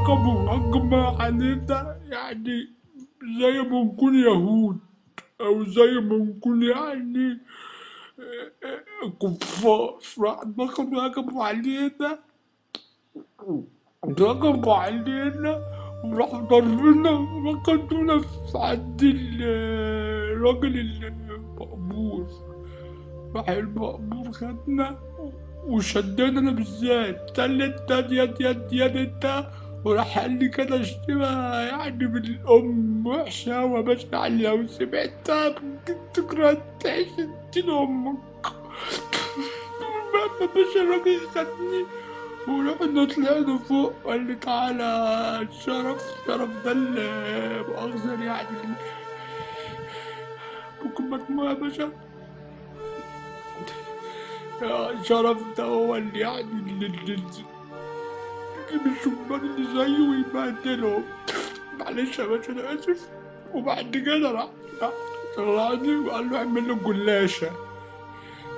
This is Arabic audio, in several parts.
هجم علينا يعني زي ما نكون يهود، أو زي ما نكون يعني كفار. راح هجموا علينا، هجموا علينا وراحوا ضاربينا ركضونا في عند الراجل المقبور. راح المقبور خدنا وشدنا انا بالذات، قال لي انت يد انت، وراح قال لي كده شتيمة يعني بالأم وحشة أوي يا باشا. يعني لو سمعتها ممكن تكره تعيش دين أمك. المهم يا باشا الراجل خدني ورحنا طلعنا فوق، قال لي تعالى شرف ده مؤاخذة يعني ممكن مجموعة يا باشا. شرف ده هو اللي يعني اللي يجيب الشبان اللي زيه ويبهدلهم. معلش يا باشا أنا آسف. وبعد كده راح طلعني وقال له اعمل له الجلاشة،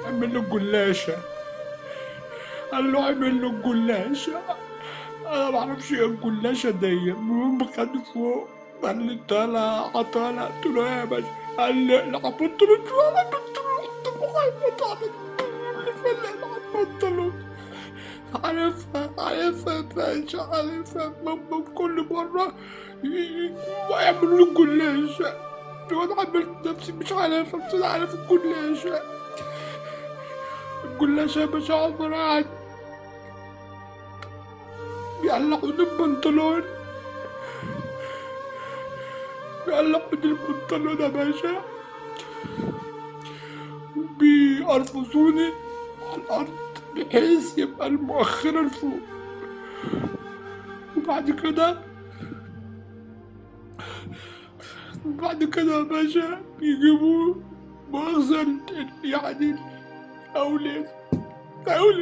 اعمل له الجلاشة، قال له اعمل له الجلاشة. انا معرفش ايه الجلاشة دي. المهم خدني فوق قال لي طالع طالع، قلت له ايه يا باشا؟ قال لي اقلع بنطلون. انا بنطلون اللي فلق البنطلون. عارفها يا باشا، عارفها. ماما كل مرة يعملوا لي الجلاشة وانا عملت نفسي مش عارفها، بس انا عارف الجلاشة. الجلاشة يا باشا عبارة عن بيقلعوني البنطلون، بيقلعوني البنطلون يا باشا وبيقرفصوني على الأرض بحيث يبقى المؤخرة لفوق. وبعد كده يا باشا بيجيبوا مخزن يعني أولي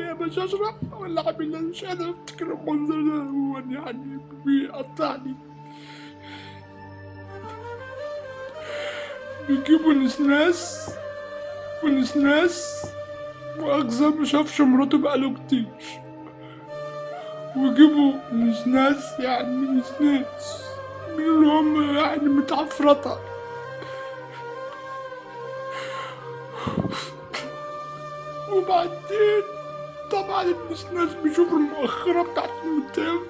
يا باشا أشرح ولا عامل مش قادر أفتكر المنظر ده. هو يعني بيقطعني، بيجيبوا ونسناس مؤاخذة مشافش مراته بقاله كتير، ويجيبوا نسناس يعني نسناس من اللي هم يعني متعفرطة. وبعدين طبعا النسناس بيشوفوا المؤخرة بتاعت المتهم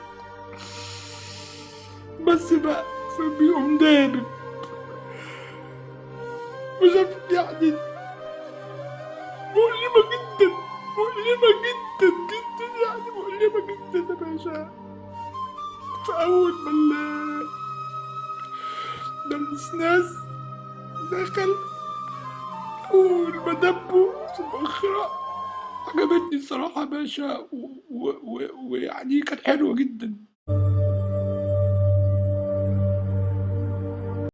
بس بقى، فبيقوم دابب. مش يعني مؤلمة جدا، مؤلمة جدا جدا، يعني مؤلمة جدا يا باشا. فأول ما النسناس دخل والمدبو في المؤخرة، عجبتني الصراحة يا باشا ويعني كانت حلوة جدا.